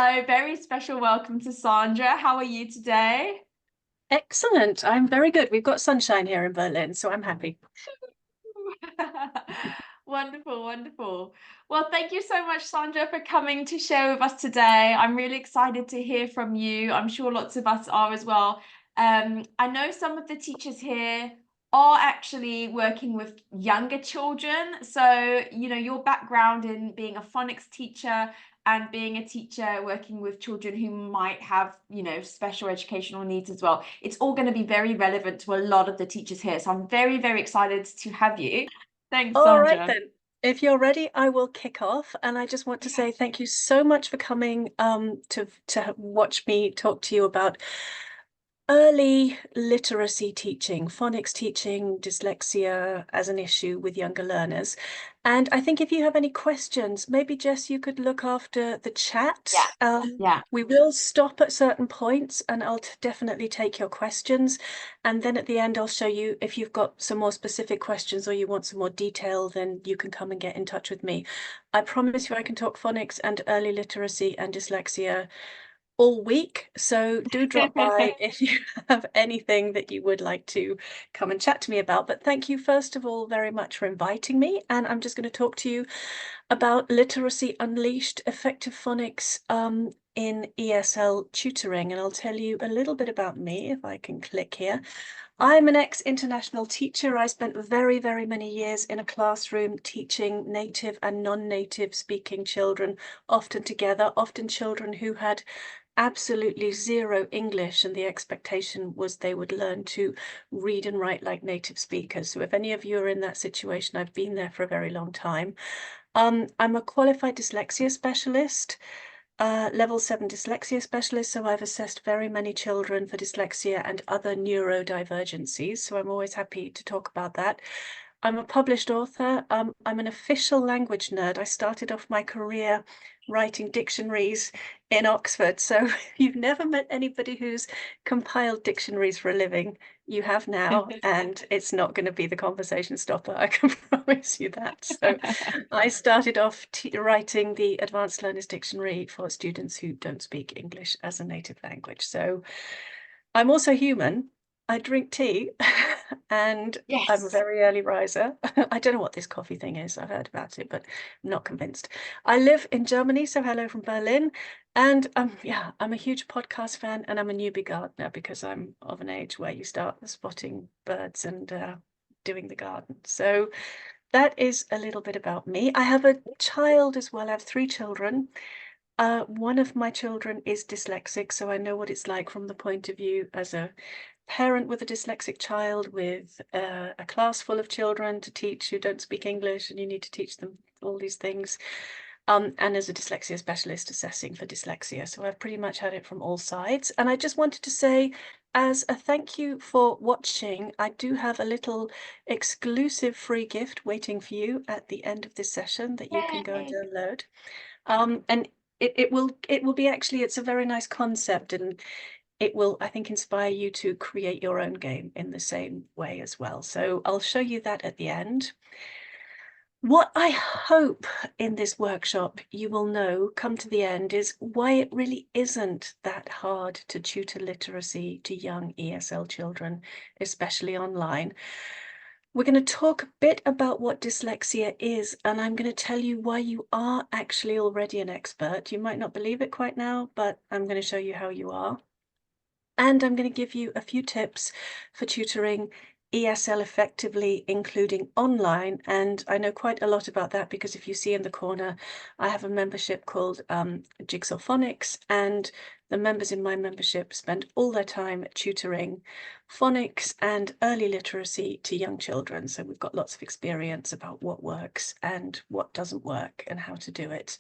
Hello, very special welcome to Sandra. How are you today? Excellent. I'm very good. We've got sunshine here in Berlin, so I'm happy. Wonderful, wonderful. Well, thank you so much, Sandra, for coming to share with us today. I'm really excited to hear from you. I'm sure lots of us are as well. I know some of the teachers here are actually working with younger children. So, your background in being a phonics teacher and being a teacher working with children who might have, special educational needs as well. It's all going to be very relevant to a lot of the teachers here. So I'm very, very excited to have you. Thanks, All right, Sandra. then. If you're ready, I will kick off. And I just want to say Yes. thank you so much for coming to watch me talk to you about early literacy teaching, phonics teaching, dyslexia as an issue with younger learners. And I think if you have any questions, maybe Jess, you could look after the chat. Yeah. Yeah. We will stop at certain points and I'll definitely take your questions. And then at the end, I'll show you if you've got some more specific questions or you want some more detail, then you can come and get in touch with me. I promise you I can talk phonics and early literacy and dyslexia all week. So do drop by if you have anything that you would like to come and chat to me about. But thank you, first of all, very much for inviting me. And I'm just going to talk to you about Literacy Unleashed, effective phonics in ESL tutoring. And I'll tell you a little bit about me if I can click here. I'm an ex-international teacher. I spent very, very many years in a classroom teaching native and non-native speaking children, often together, often children who had absolutely zero English, and the expectation was they would learn to read and write like native speakers. So if any of you are in that situation, I've been there for a very long time. I'm a qualified dyslexia specialist, level 7 dyslexia specialist, so I've assessed very many children for dyslexia and other neurodivergencies, so I'm always happy to talk about that. I'm a published author. I'm an official language nerd. I started off my career writing dictionaries in Oxford. So if you've never met anybody who's compiled dictionaries for a living, you have now, and it's not going to be the conversation stopper. I can promise you that. So I started off writing the Advanced Learners Dictionary for students who don't speak English as a native language. So I'm also human. I drink tea and I'm a Yes. very early riser. I don't know what this coffee thing is. I've heard about it, but I'm not convinced. I live in Germany, so hello from Berlin. And yeah, I'm a huge podcast fan and I'm a newbie gardener because I'm of an age where you start spotting birds and doing the garden. So that is a little bit about me. I have a child as well. I have three children. One of my children is dyslexic, so I know what it's like from the point of view as a parent with a dyslexic child with a class full of children to teach who don't speak English, and you need to teach them all these things. And as a dyslexia specialist assessing for dyslexia. So I've pretty much had it from all sides. And I just wanted to say, as a thank you for watching, I do have a little exclusive free gift waiting for you at the end of this session that you can go and Yay. download. And it will be actually, it's a very nice concept, and it will, I think, inspire you to create your own game in the same way as well. So I'll show you that at the end. What I hope in this workshop you will know come to the end is why it really isn't that hard to tutor literacy to young ESL children, especially online. We're going to talk a bit about what dyslexia is, and I'm going to tell you why you are actually already an expert. You might not believe it quite now, but I'm going to show you how you are. And I'm going to give you a few tips for tutoring ESL effectively, including online. And I know quite a lot about that because if you see in the corner, I have a membership called Jigsaw Phonics, and the members in my membership spend all their time tutoring phonics and early literacy to young children. So we've got lots of experience about what works and what doesn't work and how to do it.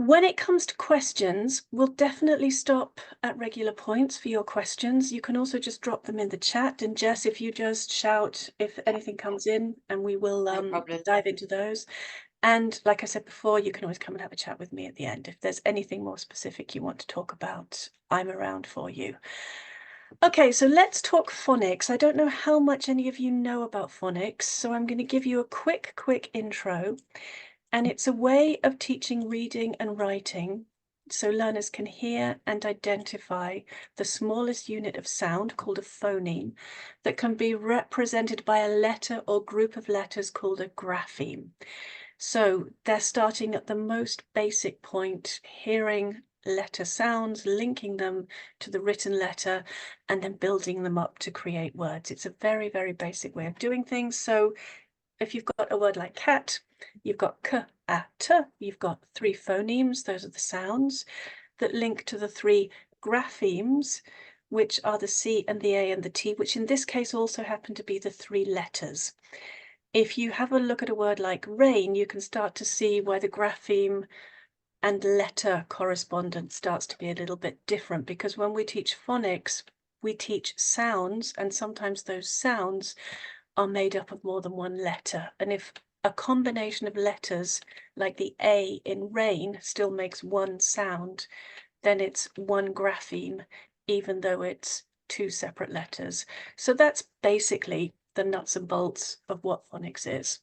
When it comes to questions, we'll definitely stop at regular points for your questions. You can also just drop them in the chat. And Jess, if you just shout if Yeah, anything comes in, and we will no problem. dive into those. And like I said before, you can always come and have a chat with me at the end. If there's anything more specific you want to talk about, I'm around for you. Okay, so let's talk phonics. I don't know how much any of you know about phonics, so I'm going to give you a quick intro. And it's a way of teaching reading and writing so learners can hear and identify the smallest unit of sound called a phoneme that can be represented by a letter or group of letters called a grapheme. So they're starting at the most basic point, hearing letter sounds, linking them to the written letter, and then building them up to create words. It's a very, very basic way of doing things. So if you've got a word like cat, you've got k, a, t, you've got 3 phonemes, those are the sounds, that link to the 3 graphemes, which are the C and the A and the T, which in this case also happen to be the 3 letters. If you have a look at a word like rain, you can start to see why the grapheme and letter correspondence starts to be a little bit different, because when we teach phonics, we teach sounds, and sometimes those sounds are made up of more than one letter. And if a combination of letters, like the A in rain, still makes one sound, then it's one grapheme, even though it's 2 separate letters. So that's basically the nuts and bolts of what phonics is.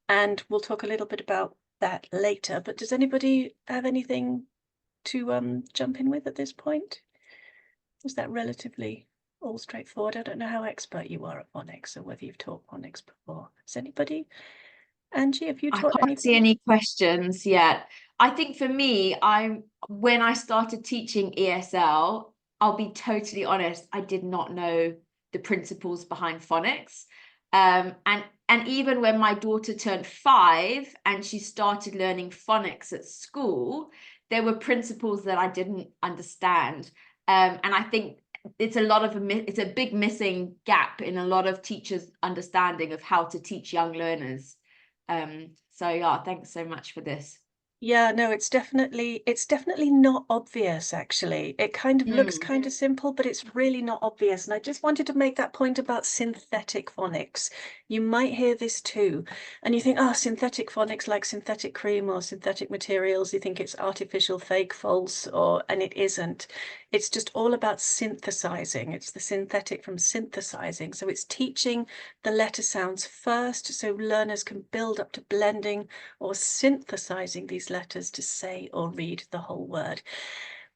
And we'll talk a little bit about that later. But does anybody have anything to jump in with at this point? Is that relatively all straightforward? I don't know how expert you are at phonics or whether you've taught phonics before. Is anybody? Angie, have you I taught can't see anything? any questions yet. I think for me, when I started teaching ESL, I'll be totally honest, I did not know the principles behind phonics. And even when my daughter turned 5 and she started learning phonics at school, there were principles that I didn't understand. And I think it's a big missing gap in a lot of teachers' understanding of how to teach young learners. So yeah, thanks so much for this. Yeah, no, it's definitely not obvious, actually. It kind of looks kind of simple, but it's really not obvious. And I just wanted to make that point about synthetic phonics. You might hear this too, and you think, oh, synthetic phonics, like synthetic cream or synthetic materials. You think it's artificial, fake, false, and it isn't. It's just all about synthesizing. It's the synthetic from synthesizing. So it's teaching the letter sounds first, so learners can build up to blending or synthesizing these letters to say or read the whole word.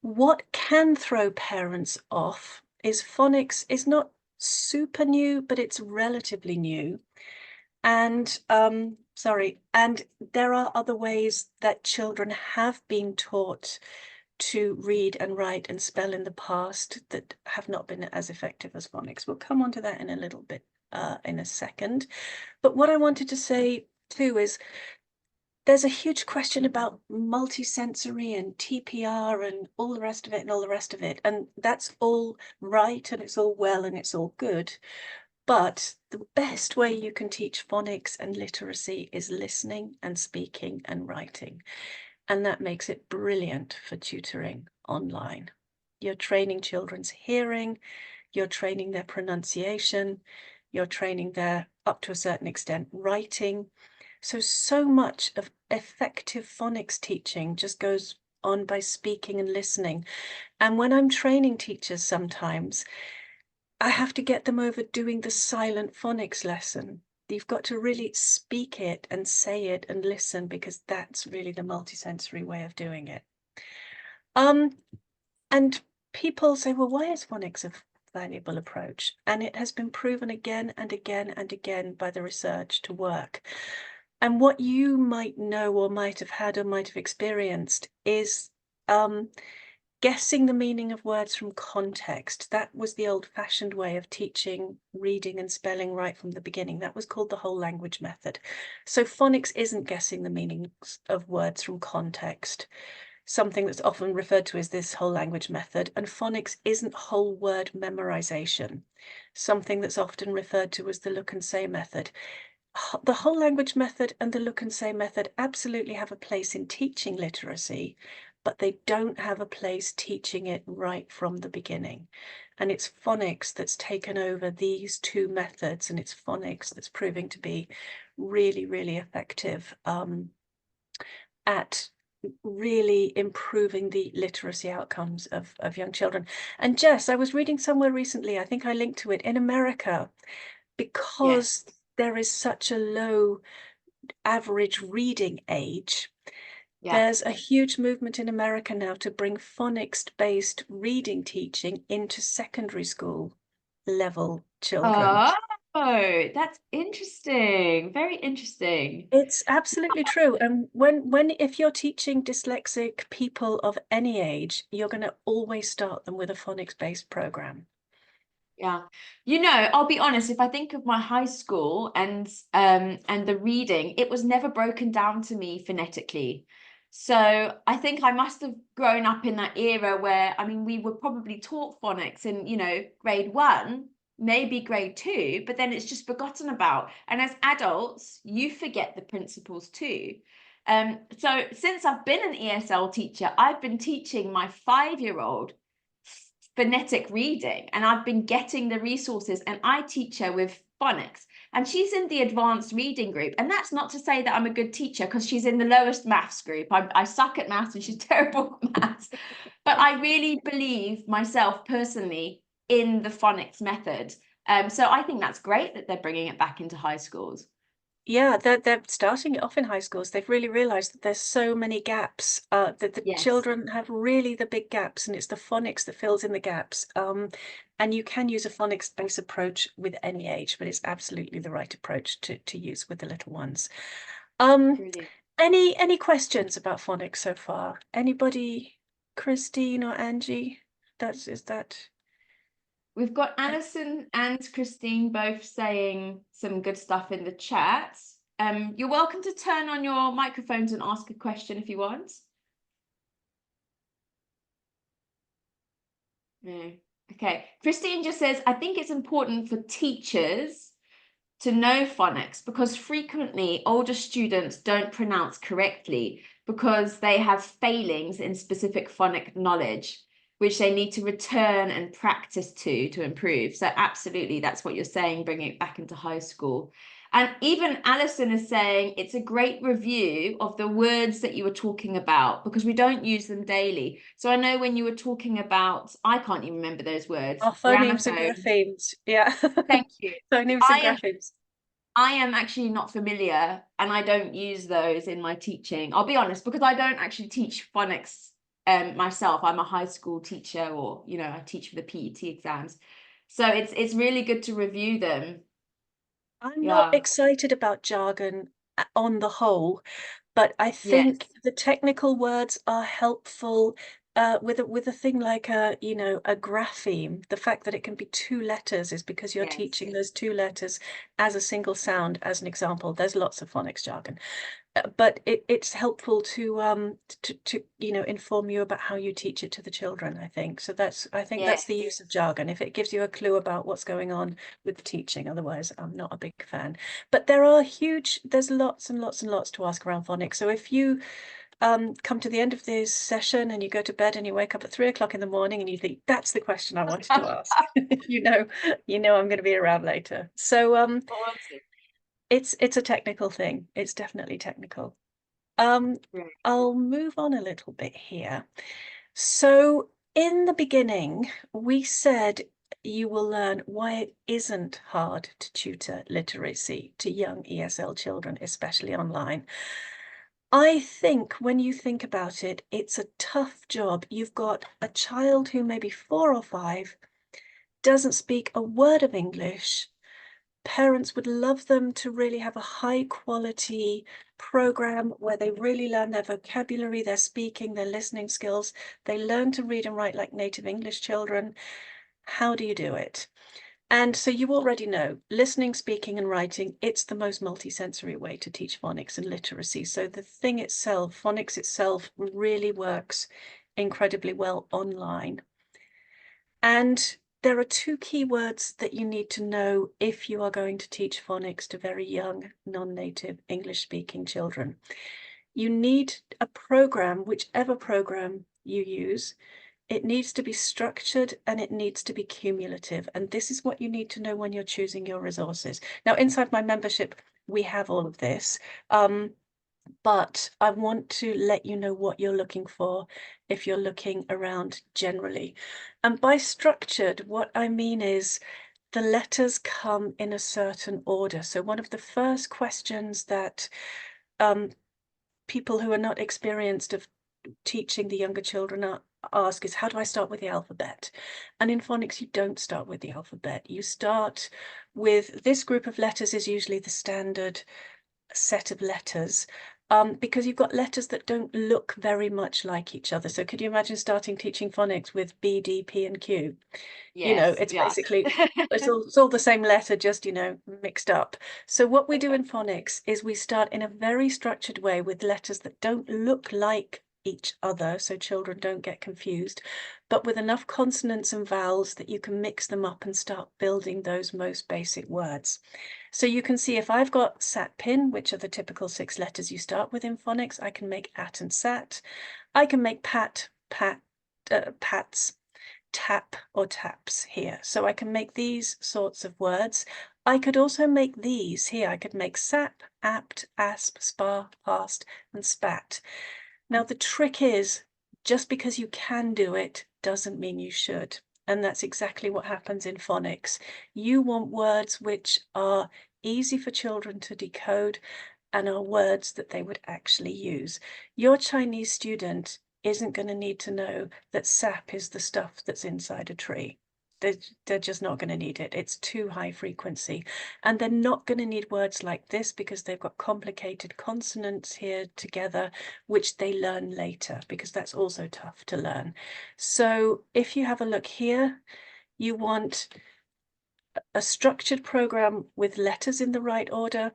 What can throw parents off is phonics is not super new, but it's relatively new. And and there are other ways that children have been taught to read and write and spell in the past that have not been as effective as phonics. We'll come on to that in a little bit in a second. But what I wanted to say too is there's a huge question about multisensory and TPR and all the rest of it and all the rest of it. And that's all right and it's all well and it's all good. But the best way you can teach phonics and literacy is listening and speaking and writing. And that makes it brilliant for tutoring online. You're training children's hearing, you're training their pronunciation, you're training their, up to a certain extent, writing. So much of effective phonics teaching just goes on by speaking and listening. And when I'm training teachers sometimes, I have to get them over doing the silent phonics lesson. You've got to really speak it and say it and listen, because that's really the multisensory way of doing it. And people say, well, why is phonics a valuable approach? And it has been proven again and again and again by the research to work. And what you might know or might have had or might have experienced is guessing the meaning of words from context. That was the old-fashioned way of teaching reading and spelling right from the beginning. That was called the whole language method. So phonics isn't guessing the meanings of words from context, something that's often referred to as this whole language method. And phonics isn't whole word memorization, something that's often referred to as the look and say method. The whole language method and the look and say method absolutely have a place in teaching literacy, but they don't have a place teaching it right from the beginning. And it's phonics that's taken over these 2 methods, and it's phonics that's proving to be really, really effective at really improving the literacy outcomes of young children. And Jess, I was reading somewhere recently, I think I linked to it, in America, because there is such a low average reading age, Yeah. There's a huge movement in America now to bring phonics-based reading teaching into secondary school level children. Oh, that's interesting. Very interesting. It's absolutely true. And if you're teaching dyslexic people of any age, you're going to always start them with a phonics-based program. Yeah. I'll be honest, if I think of my high school and the reading, it was never broken down to me phonetically. So I think I must have grown up in that era where, I mean, we were probably taught phonics in, grade 1, maybe grade 2, but then it's just forgotten about. And as adults, you forget the principles too. So since I've been an ESL teacher, I've been teaching my 5-year-old phonetic reading, and I've been getting the resources, and I teach her with phonics, and she's in the advanced reading group. And that's not to say that I'm a good teacher, because she's in the lowest maths group. I suck at maths and she's terrible at maths, but I really believe myself personally in the phonics method. So I think that's great that they're bringing it back into high schools. Yeah, they're starting it off in high schools. They've really realized that there's so many gaps, that the Yes. children have really the big gaps, and it's the phonics that fills in the gaps. And you can use a phonics-based approach with any age, but it's absolutely the right approach to use with the little ones. Um, Brilliant. any questions about phonics so far? Anybody, Christine or Angie? Is that? We've got Alison and Christine both saying some good stuff in the chat. You're welcome to turn on your microphones and ask a question if you want. No. Okay. Christine just says, I think it's important for teachers to know phonics because frequently older students don't pronounce correctly because they have failings in specific phonic knowledge, which they need to return and practice to improve. So absolutely, that's what you're saying, bringing it back into high school. And even Alison is saying it's a great review of the words that you were talking about because we don't use them daily. So I know when you were talking about, I can't even remember those words, Oh, phonemes and gramophone. graphemes. Yeah. Thank you. Phonemes and I am graphemes. I am actually not familiar and I don't use those in my teaching. I'll be honest, because I don't actually teach phonics myself. I'm a high school teacher, or I teach for the PET exams. So it's really good to review them. I'm not Yeah. excited about jargon on the whole, but I Yes. think the technical words are helpful with a thing like a grapheme. The fact that it can be 2 letters is because you're Yes. teaching those 2 letters as a single sound, as an example. There's lots of phonics jargon. But it's helpful to inform you about how you teach it to the children, I think. So I think that's the Yes. use of jargon, if it gives you a clue about what's going on with the teaching. Otherwise, I'm not a big fan. But there's lots and lots and lots to ask around phonics. So if you come to the end of this session and you go to bed and you wake up at 3 o'clock in the morning and you think, that's the question I wanted to ask, you know, I'm going to be around later. So Awesome. it's a technical thing. It's definitely technical. Um, Right. I'll move on a little bit here. So in the beginning, we said you will learn why it isn't hard to tutor literacy to young ESL children, especially online. I think when you think about it, it's a tough job. You've got a child who may be 4 or 5, doesn't speak a word of English. Parents would love them to really have a high quality program where they really learn their vocabulary, their speaking, their listening skills. They learn to read and write like native English children. How do you do it? And so you already know, listening, speaking, and writing, it's the most multisensory way to teach phonics and literacy. So the thing itself, phonics itself, really works incredibly well online. And there are 2 key words that you need to know if you are going to teach phonics to very young, non-native English-speaking children. You need a program, whichever program you use. It needs to be structured and it needs to be cumulative. And this is what you need to know when you're choosing your resources. Now, inside my membership, we have all of this. But I want to let you know what you're looking for if you're looking around generally. And by structured, what I mean is the letters come in a certain order. So one of the first questions that people who are not experienced of teaching the younger children ask is, how do I start with the alphabet? And in phonics, you don't start with the alphabet. You start with this group of letters is usually the standard set of letters, because you've got letters that don't look very much like each other. So could you imagine starting teaching phonics with B, D, P, and Q? You know, Yes, it's yeah. basically, it's all the same letter, just, you know, mixed up. So what we do in phonics is we start in a very structured way with letters that don't look like each other, so children don't get confused, but with enough consonants and vowels that you can mix them up and start building those most basic words. So you can see if I've got sat pin, which are the typical 6 letters you start with in phonics, I can make at and sat. I can make pat, pats, tap or taps here. So I can make these sorts of words. I could also make these here. I could make sap, apt, asp, spar, past, and spat. Now the trick is, just because you can do it doesn't mean you should. And that's exactly what happens in phonics. You want words which are easy for children to decode and are words that they would actually use. Your Chinese student isn't going to need to know that sap is the stuff that's inside a tree. They're just not going to need it. It's too high frequency. And they're not going to need words like this because they've got complicated consonants here together, which they learn later, because that's also tough to learn. So if you have a look here, you want a structured program with letters in the right order.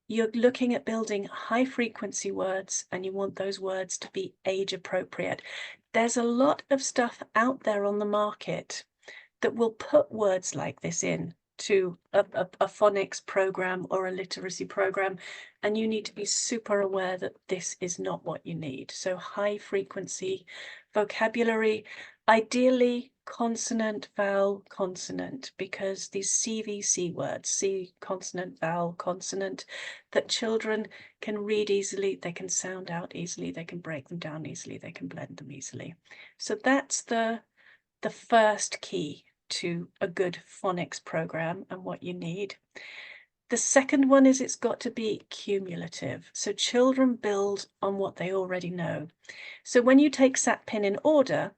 You're looking at building high frequency words, and you want those words to be age appropriate. There's a lot of stuff out there on the market that will put words like this in to a phonics program or a literacy program, and you need to be super aware that this is not what you need. So high frequency vocabulary, ideally consonant, vowel, consonant, because these CVC words, C, consonant, vowel, consonant, that children can read easily, they can sound out easily, they can break them down easily, they can blend them easily. So that's the first key to a good phonics program and what you need. The second one is it's got to be cumulative. So children build on what they already know. So when you take sat pin in order,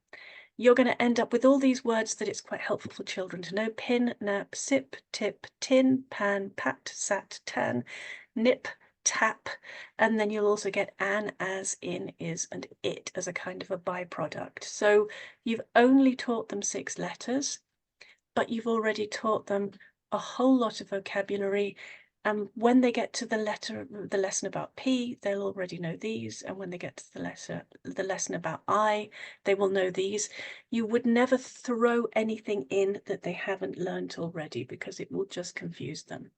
you're going to end up with all these words that it's quite helpful for children to know: pin, nap, sip, tip, tin, pan, pat, sat, tan, nip, tap, and then you'll also get an, as, in, is, and it as a kind of a byproduct. So you've only taught them 6 letters, but you've already taught them a whole lot of vocabulary. And when they get to the lesson about P, they'll already know these. And when they get to the lesson about I, they will know these. You would never throw anything in that they haven't learned already, because it will just confuse them.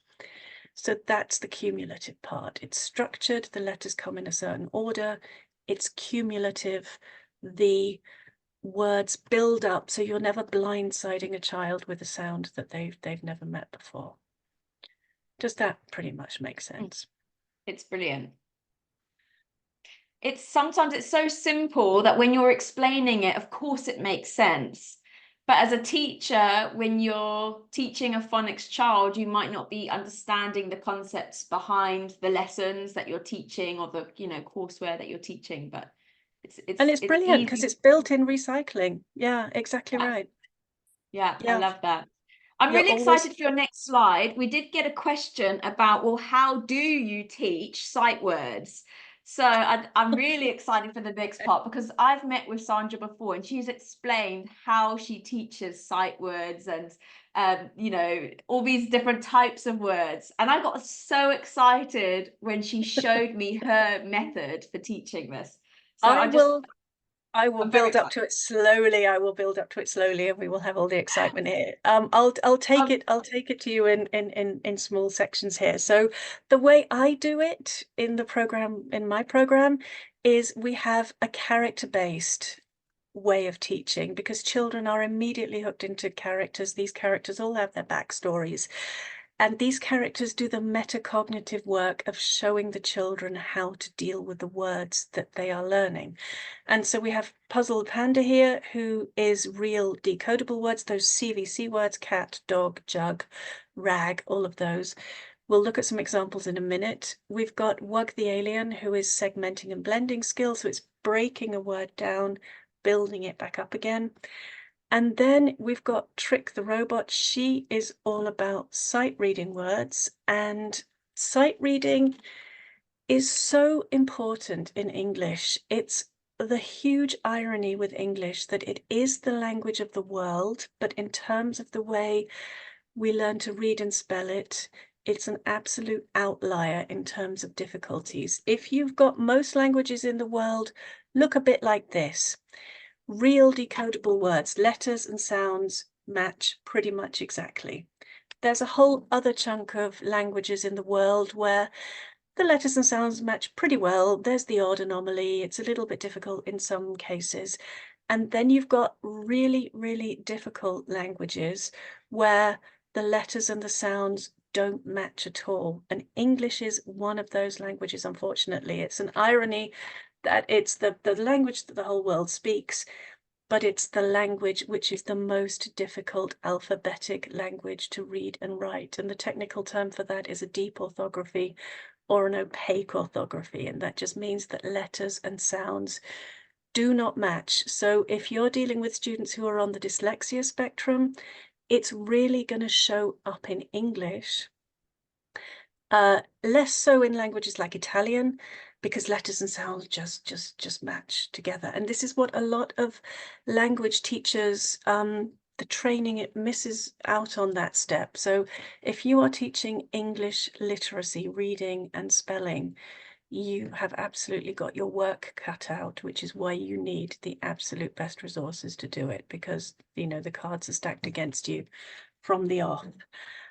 So that's the cumulative part. It's structured, the letters come in a certain order, it's cumulative, the words build up, so you're never blindsiding a child with a sound that they've never met before. Does that pretty much make sense? It's brilliant. Sometimes it's so simple that when you're explaining it, of course it makes sense. But as a teacher, when you're teaching a phonics child, you might not be understanding the concepts behind the lessons that you're teaching, or the, you know, courseware that you're teaching. But it's brilliant because it's built-in recycling. Yeah, exactly right. Yeah, I love that. I'm You're really always... excited for your next slide. We did get a question about, well, how do you teach sight words? So I'm really excited for the next part, because I've met with Sandra before and she's explained how she teaches sight words and, you know, all these different types of words. And I got so excited when she showed me her method for teaching this. So I will build up to it slowly. I will build up to it slowly, and we will have all the excitement here. I'll take it to you in small sections here. So the way I do it in my program, is we have a character-based way of teaching, because children are immediately hooked into characters. These characters all have their backstories. And these characters do the metacognitive work of showing the children how to deal with the words that they are learning. And so we have Puzzled Panda here, who is real decodable words, those CVC words: cat, dog, jug, rag, all of those. We'll look at some examples in a minute. We've got Wug the alien, who is segmenting and blending skills. So it's breaking a word down, building it back up again. And then we've got Trick the robot. She is all about sight reading words, and sight reading is so important in English. It's the huge irony with English that it is the language of the world, but in terms of the way we learn to read and spell it, it's an absolute outlier in terms of difficulties. If you've got most languages in the world, look a bit like this. Real decodable words, letters and sounds match pretty much exactly. There's a whole other chunk of languages in the world where the letters and sounds match pretty well. There's the odd anomaly. It's a little bit difficult in some cases. And then you've got really, really difficult languages where the letters and the sounds don't match at all. And English is one of those languages, unfortunately. It's an irony that it's the language that the whole world speaks, but it's the language which is the most difficult alphabetic language to read and write. And the technical term for that is a deep orthography or an opaque orthography. And that just means that letters and sounds do not match. So if you're dealing with students who are on the dyslexia spectrum, it's really going to show up in English. Less so in languages like Italian, because letters and sounds just match together. And this is what a lot of language teachers, the training, it misses out on that step. So if you are teaching English literacy, reading and spelling, you have absolutely got your work cut out, which is why you need the absolute best resources to do it, because, you know, the cards are stacked against you from the off.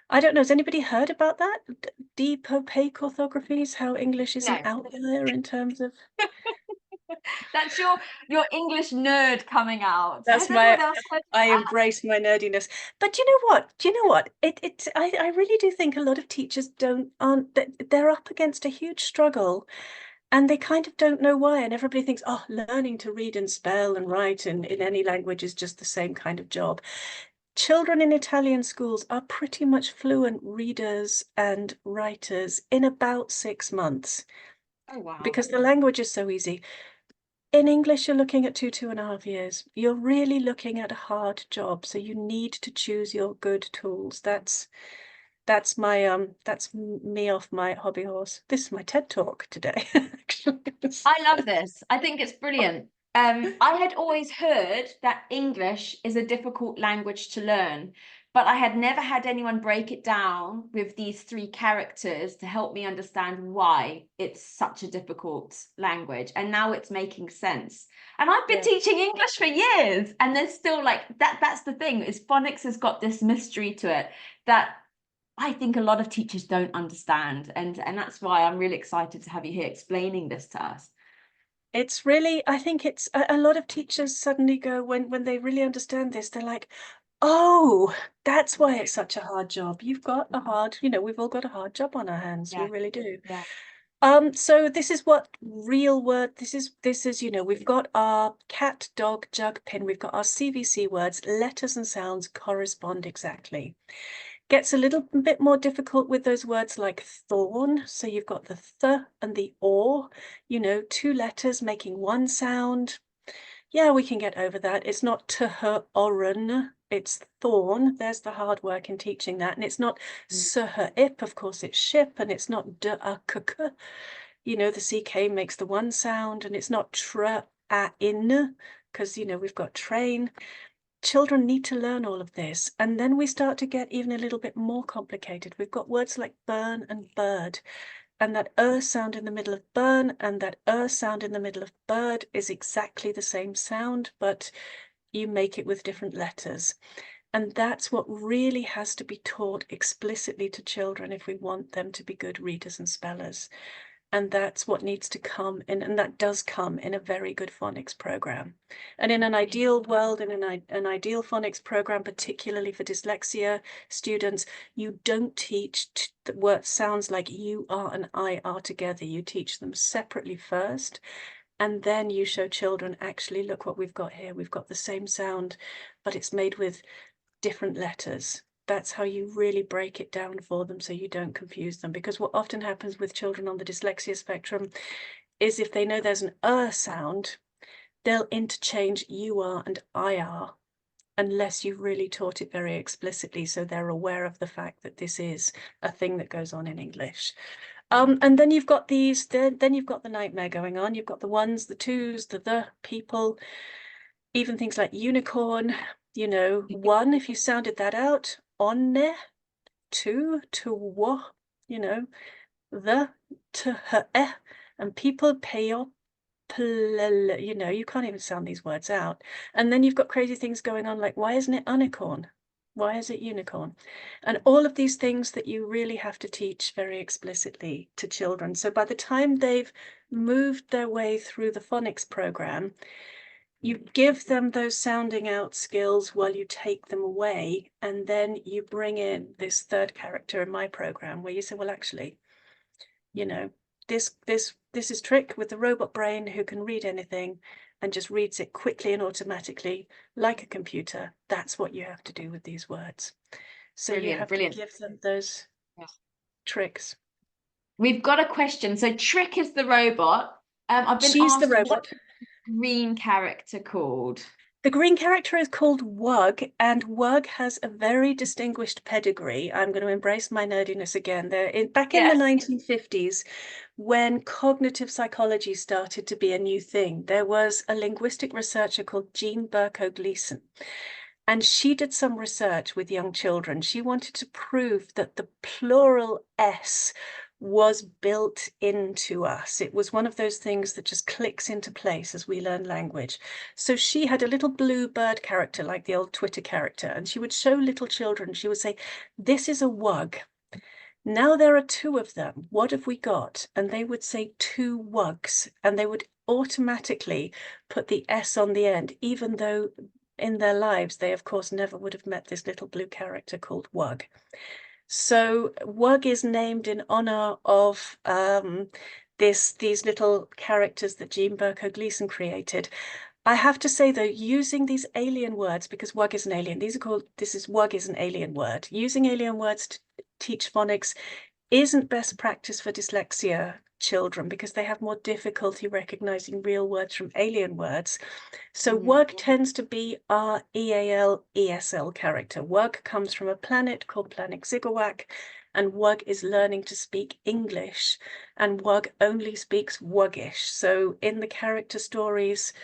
I don't know, has anybody heard about that? Deep opaque orthographies, how English is an No. outlier in terms of... That's your English nerd coming out. That's Has anyone my, else heard I that? embrace my nerdiness. But you know what? Do you know what? I really do think a lot of teachers they're up against a huge struggle and they kind of don't know why. And everybody thinks, oh, learning to read and spell and write in any language is just the same kind of job. Children in Italian schools are pretty much fluent readers and writers in about 6 months Oh wow. because the language is so easy. In English, you're looking at 2.5 years. You're really looking at a hard job, so you need to choose your good tools. That's me off my hobby horse. This is my TED talk today. I love this. I think it's brilliant. I had always heard that English is a difficult language to learn, but I had never had anyone break it down with these 3 characters to help me understand why it's such a difficult language. And now it's making sense. And I've been Yeah. teaching English for years, and there's still like that's the thing, is phonics has got this mystery to it that I think a lot of teachers don't understand. And that's why I'm really excited to have you here explaining this to us. It's really, I think it's a lot of teachers suddenly go, when they really understand this, they're like, oh, that's why it's such a hard job. You've got a hard, we've all got a hard job on our hands. We Yeah, really do. yeah. So this is what real word, this is, we've got our cat, dog, jug, pin, we've got our CVC words, letters and sounds correspond exactly. Gets a little bit more difficult with those words like thorn. So you've got the th and the or, 2 letters making one sound. Yeah, we can get over that. It's not her oren, it's thorn. There's the hard work in teaching that. And it's not her ip, of course, it's ship, and it's not d a k k. The CK makes the one sound, and it's not tr a in, because we've got train. Children need to learn all of this, and then we start to get even a little bit more complicated. We've got words like burn and bird, and that sound in the middle of burn and that sound in the middle of bird is exactly the same sound, but you make it with different letters. And that's what really has to be taught explicitly to children if we want them to be good readers and spellers. And that's what needs to come in, and that does come in a very good phonics program. And in an ideal world, in an ideal phonics program, particularly for dyslexia students, you don't teach the word sounds like you are and I are together. You teach them separately first, and then you show children, actually, look what we've got here. We've got the same sound, but it's made with different letters. that's how you really break it down for them so you don't confuse them. Because what often happens with children on the dyslexia spectrum is if they know there's an sound, they'll interchange you are and I are, unless you've really taught it very explicitly so they're aware of the fact that this is a thing that goes on in English. And then you've got these, then you've got the nightmare going on. You've got the ones, the twos, the people, even things like unicorn, you know, one, if you sounded that out, onne, two, to wa, you know, the, to her, and people pay your, you know, you can't even sound these words out. And then you've got crazy things going on like, why isn't it unicorn? Why is it unicorn? And all of these things that you really have to teach very explicitly to children. So by the time they've moved their way through the phonics program, you give them those sounding out skills while you take them away. And then you bring in this third character in my program where you say, well, actually, you know, this is Trick with the robot brain who can read anything and just reads it quickly and automatically like a computer. That's what you have to do with these words. So you have to give them those tricks. We've got a question. So Trick is the robot. I've been She's asked the robot. what green character called? The green character is called Wug, and Wug has a very distinguished pedigree. I'm going to embrace my nerdiness again. Back in the 1950s, when cognitive psychology started to be a new thing, there was a linguistic researcher called Jean Berko-Gleason. And she did some research with young children. She wanted to prove that the plural S was built into us. It was one of those things that just clicks into place as we learn language. So she had a little blue bird character like the old Twitter character, and she would show little children, she would say, this is a wug. Now there are two of them. What have we got? And they would say two wugs, and they would automatically put the S on the end, even though in their lives they of course never would have met this little blue character called Wug. So Wug is named in honor of these little characters that Jean Berko-Gleason created. I have to say though, using these alien words, because Wug is an alien, Wug is an alien word. Using alien words to teach phonics isn't best practice for dyslexia children because they have more difficulty recognizing real words from alien words. So Wug tends to be our EAL-ESL character. Wug comes from a planet called Planet Zigawak, and Wug is learning to speak English, and Wug only speaks Wuggish. So in the character stories,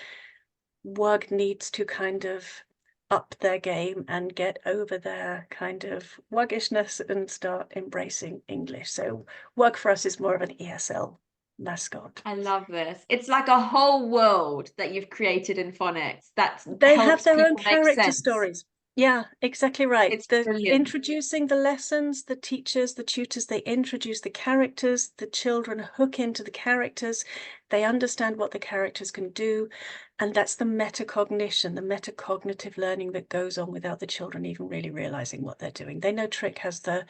Wug needs to kind of up their game and get over their kind of wuggishness and start embracing English. So Wug for us is more of an ESL mascot. I love this. It's like a whole world that you've created in phonics that they have their own make character sense. stories. Yeah, exactly right. It's They're brilliant. introducing the lessons, the teachers, the tutors, they introduce the characters, the children hook into the characters, they understand what the characters can do, and that's the metacognition, the metacognitive learning that goes on without the children even really realizing what they're doing. They know Trick has the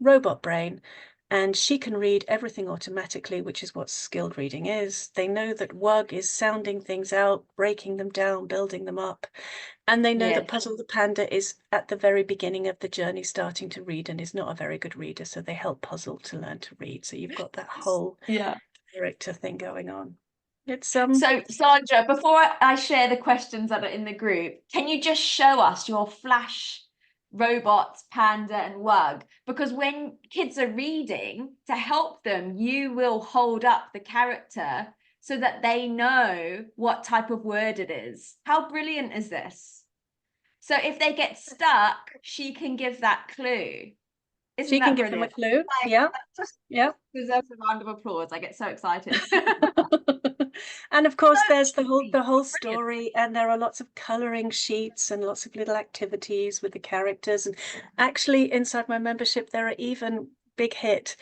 robot brain, and she can read everything automatically, which is what skilled reading is. They know that Wug is sounding things out, breaking them down, building them up. And they know that Puzzle the Panda is at the very beginning of the journey starting to read and is not a very good reader. So they help Puzzle to learn to read. So you've got that whole character thing going on. It's So Sandra, before I share the questions that are in the group, can you just show us your flash robots, Panda and Wug? Because when kids are reading, to help them, you will hold up the character so that they know what type of word it is. How brilliant is this? So if they get stuck, she can give that clue. Isn't that brilliant? Give them a clue. Yeah. Deserves a round of applause. I get so excited. And of course, there's the whole story, and there are lots of coloring sheets and lots of little activities with the characters. And actually, inside my membership, there are even big hit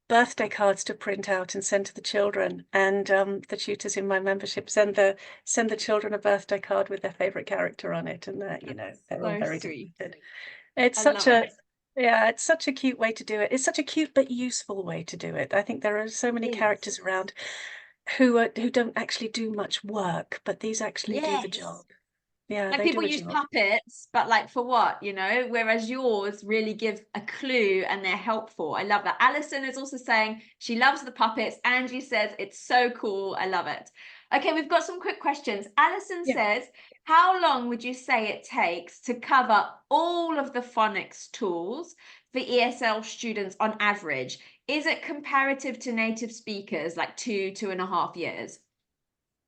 birthday cards to print out and send to the children. And the tutors in my membership send the children a birthday card with their favorite character on it, and they're all very sweet. It's such a cute way to do it. It's such a cute but useful way to do it. I think there are so many characters around who don't actually do much work, but these actually do the job. Yeah, Like they do people a use job. puppets, but like for what, you know? Whereas yours really give a clue and they're helpful. I love that. Alison is also saying she loves the puppets. Angie says it's so cool. I love it. Okay, we've got some quick questions. Alison Yeah. says, how long would you say it takes to cover all of the phonics tools for ESL students on average? Is it comparative to native speakers, like 2.5 years?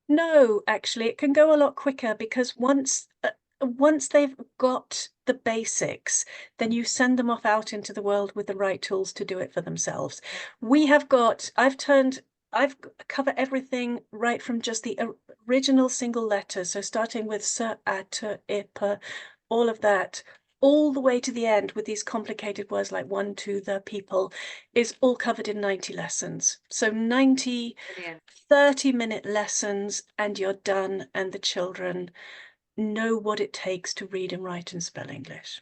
No, actually, it can go a lot quicker because once they've got the basics, then you send them off out into the world with the right tools to do it for themselves. I've covered everything right from just the original single letters, so starting with sir, at, ip, all of that, all the way to the end with these complicated words like one, two, the, people, is all covered in 90 lessons. So 90 Brilliant. 30-minute lessons and you're done, and the children know what it takes to read and write and spell English.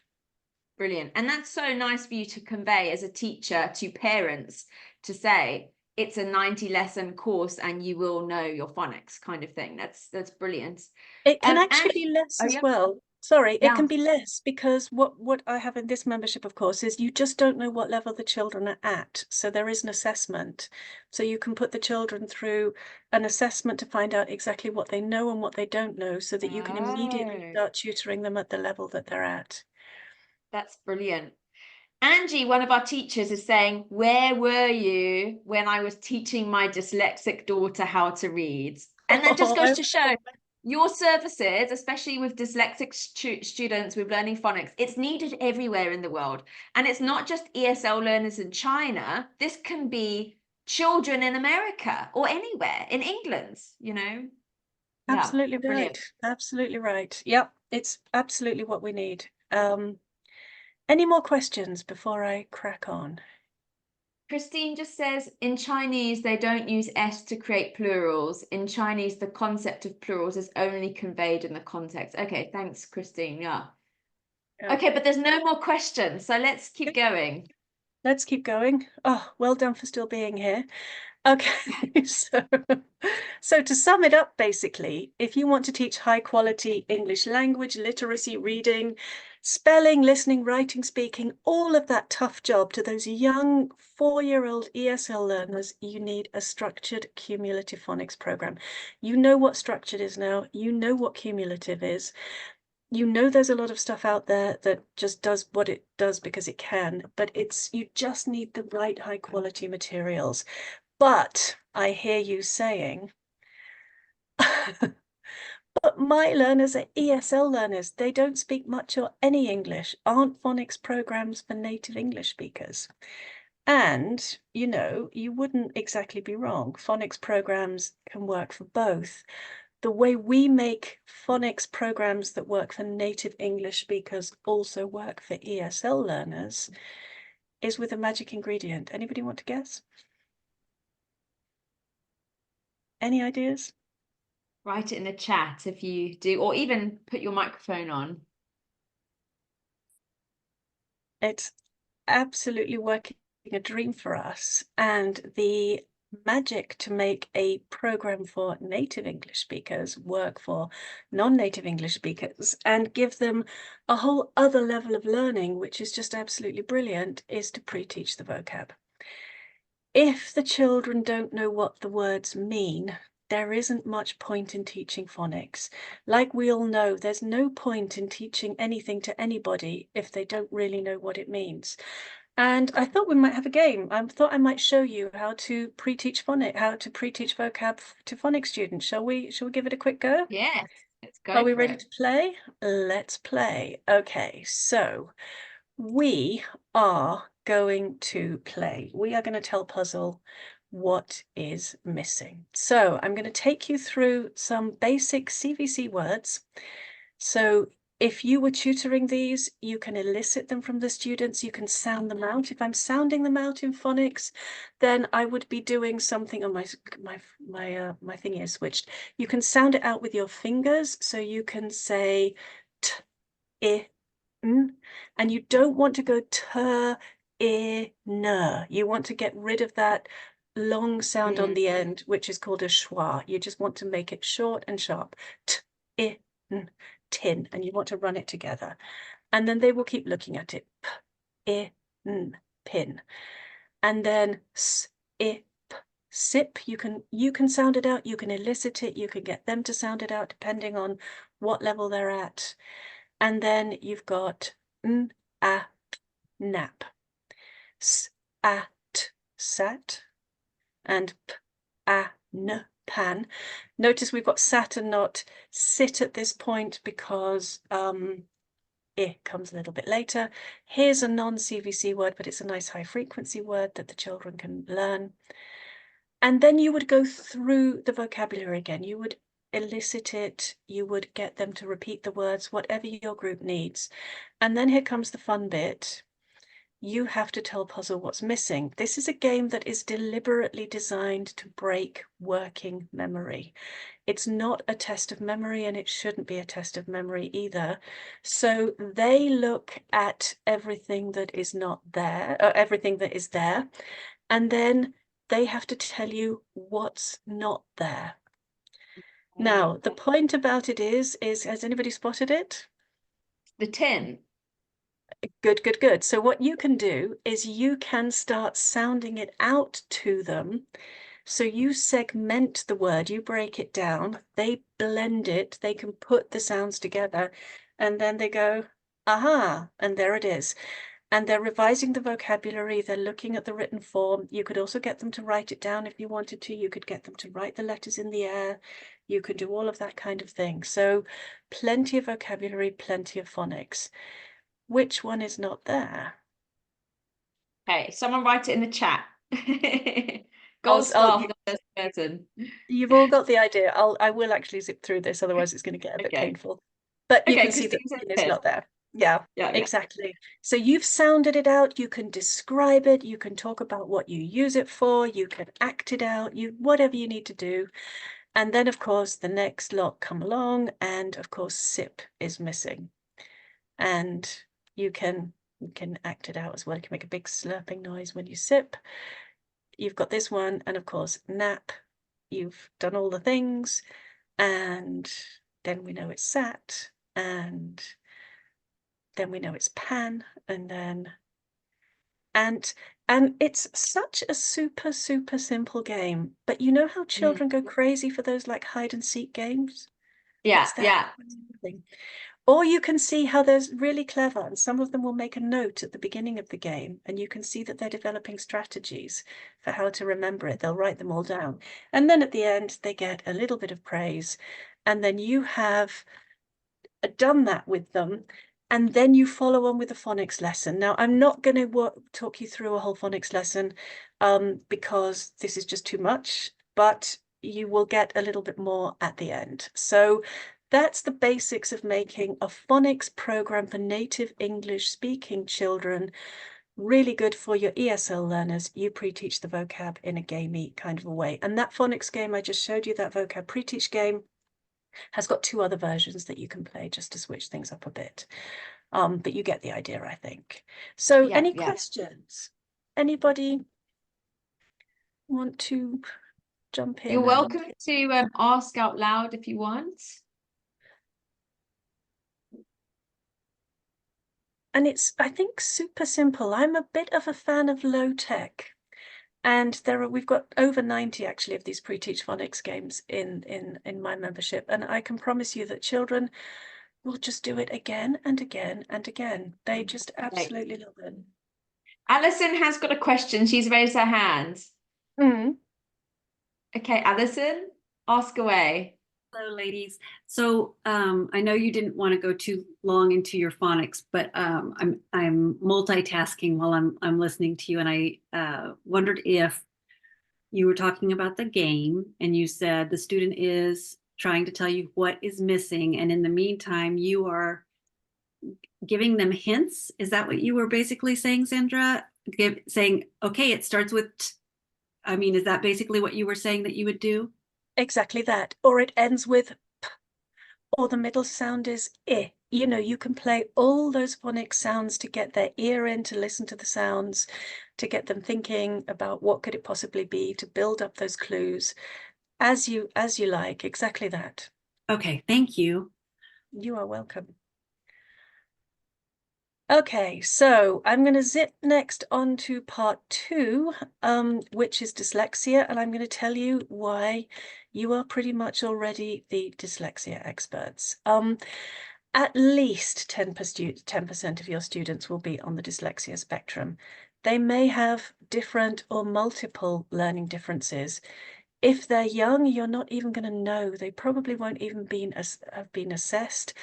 Brilliant. And that's so nice for you to convey as a teacher to parents, to say it's a 90 lesson course and you will know your phonics, kind of thing. That's brilliant. It can actually And be less oh as yeah, well. Sorry, it yeah. can be less because what I have in this membership, of course, is you just don't know what level the children are at. So there is an assessment. So you can put the children through an assessment to find out exactly what they know and what they don't know, so that you can immediately Oh, start tutoring them at the level that they're at. that's brilliant. Angie, one of our teachers, is saying, where were you when I was teaching my dyslexic daughter how to read? And that just Oh, goes to show your services, especially with dyslexic students with learning phonics, it's needed everywhere in the world. And it's not just ESL learners in China. This can be children in America or anywhere in England, you know? Yeah, absolutely brilliant. right. Absolutely right. Yep, it's absolutely what we need. Any more questions before I crack on? Christine just says, in Chinese, they don't use S to create plurals. In Chinese, the concept of plurals is only conveyed in the context. Okay, thanks, Christine. Yeah. Yeah. Okay, but there's no more questions, so let's keep Okay, going. let's keep going. Oh, well done for still being here. Okay, so to sum it up, basically, if you want to teach high quality English language, literacy, reading, spelling, listening, writing, speaking, all of that tough job to those young 4-year-old ESL learners, you need a structured cumulative phonics program. You know what structured is now, you know what cumulative is. You know there's a lot of stuff out there that just does what it does because it can, but you just need the right high quality materials. But I hear you saying, but my learners are ESL learners. They don't speak much or any English. Aren't phonics programs for native English speakers? And, you know, you wouldn't exactly be wrong. Phonics programs can work for both. The way we make phonics programs that work for native English speakers also work for ESL learners is with a magic ingredient. Anybody want to guess? Any ideas? Write it in the chat if you do, or even put your microphone on. It's absolutely working a dream for us. And the magic to make a program for native English speakers work for non-native English speakers and give them a whole other level of learning, which is just absolutely brilliant, is to pre-teach the vocab. If the children don't know what the words mean, there isn't much point in teaching phonics. Like we all know, there's no point in teaching anything to anybody if they don't really know what it means. And I thought we might have a game. I thought I might show you how to pre-teach vocab to phonics students. Shall we give it a quick go? Yes, let's Are go we for ready it. to play? Let's play. Okay, so we are going to play. We are going to tell Puzzle what is missing. So I'm going to take you through some basic CVC words. So if you were tutoring these, you can elicit them from the students, you can sound them out. If I'm sounding them out in phonics, then I would be doing something on my thingy is switched. You can sound it out with your fingers, so you can say t, I, n, and you don't want to go t, I, n. You want to get rid of that long sound on the end, which is called a schwa. You just want to make it short and sharp. T, I, n, tin, and you want to run it together. And then they will keep looking at it. P, I, N, pin. And then S, I, P, sip. You can sound it out, you can elicit it, you can get them to sound it out depending on what level they're at. And then you've got N, A, P, nap. S, A, T, sat. And P, A, N, pan. Notice we've got sat and not sit at this point because it comes a little bit later. Here's a non-CVC word, but it's a nice high frequency word that the children can learn. And then you would go through the vocabulary again. You would elicit it. You would get them to repeat the words, whatever your group needs. And then here comes the fun bit. You have to tell Puzzle what's missing. This is a game that is deliberately designed to break working memory. It's not a test of memory, and it shouldn't be a test of memory either. So they look at everything that is not there, or everything that is there, and then they have to tell you what's not there. Now, the point about it is has anybody spotted it? The tin. Good, good, good. So what you can do is you can start sounding it out to them. So you segment the word, you break it down, they blend it, they can put the sounds together, and then they go, aha, and there it is. And they're revising the vocabulary, they're looking at the written form. You could also get them to write it down if you wanted to. You could get them to write the letters in the air. You could do all of that kind of thing. So plenty of vocabulary, plenty of phonics. Which one is not there? Okay, someone write it in the chat. Gold star for the first person. You've all got the idea. I will actually zip through this, otherwise it's going to get a bit painful. But you can see that it's not there. Yeah, exactly. So you've sounded it out, you can describe it, you can talk about what you use it for, you can act it out, whatever you need to do. And then of course the next lot come along, and of course sip is missing. And you can act it out as well. You can make a big slurping noise when you sip. You've got this one, and of course nap. You've done all the things, and then we know it's sat, and then we know it's pan, and then and it's such a super simple game. But you know how children go crazy for those like hide and seek games? Yeah, yeah. Thing. Or you can see how they're really clever, and some of them will make a note at the beginning of the game, and you can see that they're developing strategies for how to remember it. They'll write them all down. And then at the end, they get a little bit of praise. And then you have done that with them, and then you follow on with a phonics lesson. Now, I'm not going to talk you through a whole phonics lesson because this is just too much, but you will get a little bit more at the end. So that's the basics of making a phonics program for native English speaking children. Really good for your ESL learners. You pre-teach the vocab in a gamey kind of a way. And that phonics game I just showed you, that vocab pre-teach game, has got 2 other versions that you can play just to switch things up a bit. But you get the idea, I think. So any questions? Anybody want to jump in? You're welcome to ask out loud if you want. And it's, I think, super simple. I'm a bit of a fan of low tech. And we've got over 90 actually of these pre-teach phonics games in my membership. And I can promise you that children will just do it again and again and again. They just absolutely love it. Alison has got a question. She's raised her hand. Okay, Alison, ask away. Hello, ladies. So I know you didn't want to go too long into your phonics, but I'm multitasking while I'm listening to you, and I wondered if you were talking about the game, and you said the student is trying to tell you what is missing, and in the meantime, you are giving them hints. Is that what you were basically saying, Sandra? Saying, okay, it starts with, I mean, is that basically what you were saying that you would do? Exactly that. Or it ends with p, or the middle sound is I. You know, you can play all those phonics sounds to get their ear in, to listen to the sounds, to get them thinking about what could it possibly be, to build up those clues as you like. Exactly that. Okay, thank you. You are welcome. Okay, so I'm going to zip next on to part 2, which is dyslexia, and I'm going to tell you why you are pretty much already the dyslexia experts. At least 10% of your students will be on the dyslexia spectrum. They may have different or multiple learning differences. If they're young, you're not even going to know. They probably won't even have been assessed.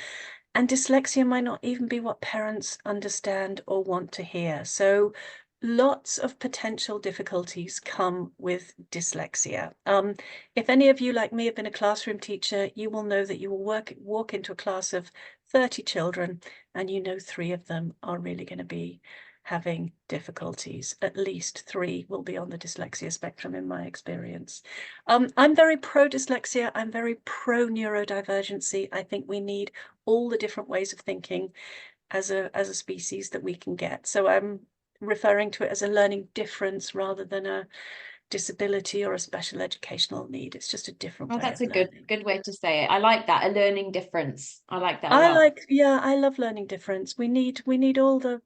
And dyslexia might not even be what parents understand or want to hear. So lots of potential difficulties come with dyslexia. If any of you, like me, have been a classroom teacher, you will know that you will walk into a class of 30 children and you know 3 of them are really going to be having difficulties. At least 3 will be on the dyslexia spectrum in my experience. I'm very pro dyslexia. I'm very pro neurodivergency. I think we need all the different ways of thinking as a species that we can get. So I'm referring to it as a learning difference rather than a disability or a special educational need. It's just a different way that's of a learning. good way to say it. I like that, a learning difference. I like that a lot. I love learning difference. We need all the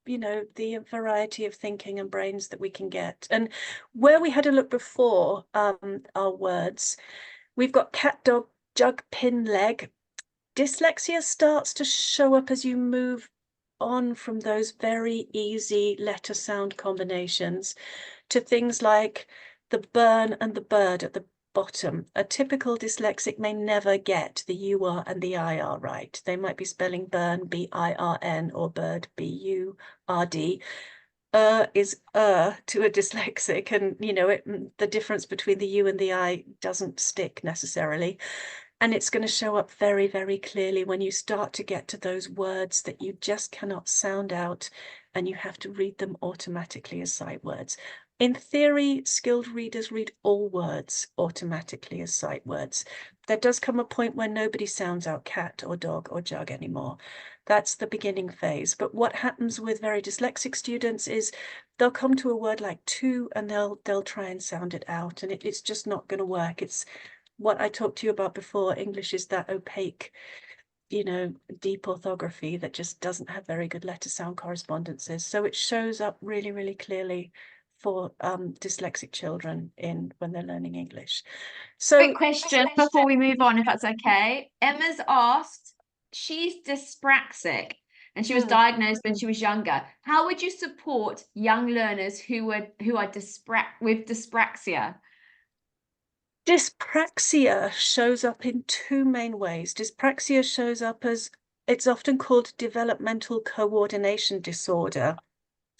you know, the variety of thinking and brains that we can get. And where we had a look before, our words, we've got cat, dog, jug, pin, leg. Dyslexia starts to show up as you move on from those very easy letter sound combinations to things like the burn and the bird at the bottom. A typical dyslexic may never get the UR and the IR right. They might be spelling burn, BIRN, or bird, BURD. Is to a dyslexic, and you know the difference between the U and the I doesn't stick necessarily. And it's going to show up very, very clearly when you start to get to those words that you just cannot sound out and you have to read them automatically as sight words. In theory, skilled readers read all words automatically as sight words. There does come a point where nobody sounds out cat or dog or jug anymore. That's the beginning phase. But what happens with very dyslexic students is they'll come to a word like to and they'll try and sound it out, and it's just not going to work. It's what I talked to you about before. English is that opaque, you know, deep orthography that just doesn't have very good letter sound correspondences. So it shows up really, really clearly for dyslexic children when they're learning English. So Quick question before we move on, if that's okay. Emma's asked, she's dyspraxic and she was diagnosed when she was younger. How would you support young learners who are with dyspraxia? Dyspraxia shows up in 2 main ways. Dyspraxia shows up as, it's often called developmental coordination disorder,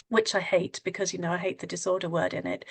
which I hate because, you know, I hate the disorder word in it.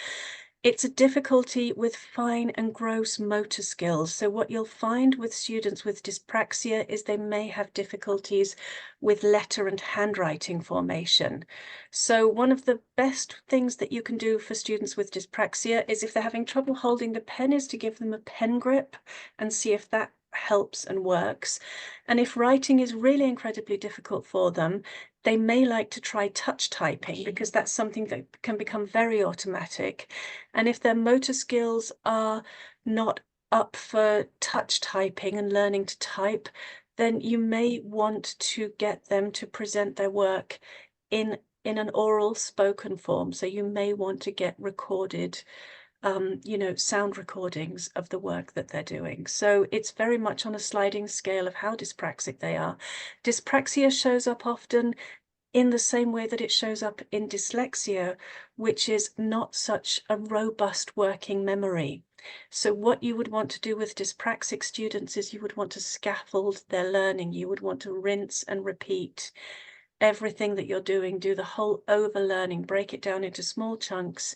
It's a difficulty with fine and gross motor skills. So what you'll find with students with dyspraxia is they may have difficulties with letter and handwriting formation. So one of the best things that you can do for students with dyspraxia is, if they're having trouble holding the pen, is to give them a pen grip and see if that helps and works. And if writing is really incredibly difficult for them, they may like to try touch typing, because that's something that can become very automatic. And if their motor skills are not up for touch typing and learning to type, then you may want to get them to present their work in an oral spoken form. So you may want to get recorded you know, sound recordings of the work that they're doing. So it's very much on a sliding scale of how dyspraxic they are. Dyspraxia shows up often in the same way that it shows up in dyslexia, which is not such a robust working memory. So what you would want to do with dyspraxic students is you would want to scaffold their learning. You would want to rinse and repeat everything that you're doing, do the whole overlearning, break it down into small chunks,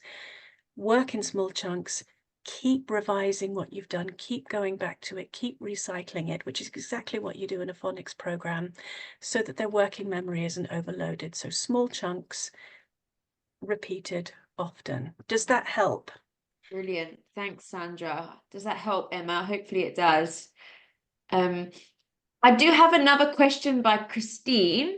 work in small chunks, keep revising what you've done, keep going back to it, keep recycling it, which is exactly what you do in a phonics program, so that their working memory isn't overloaded. So small chunks, repeated often. Does that help? Brilliant. Thanks, Sandra. Does that help, Emma? Hopefully it does. I do have another question by Christine.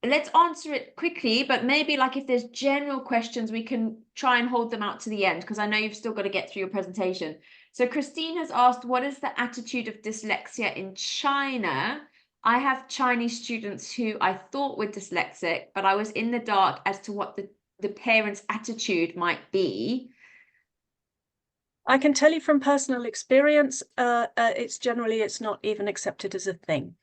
Let's answer it quickly, but maybe like if there's general questions, we can try and hold them out to the end, because I know you've still got to get through your presentation. So Christine has asked, what is the attitude of dyslexia in China? I have Chinese students who I thought were dyslexic, but I was in the dark as to what the parents' attitude might be. I can tell you from personal experience, it's not even accepted as a thing.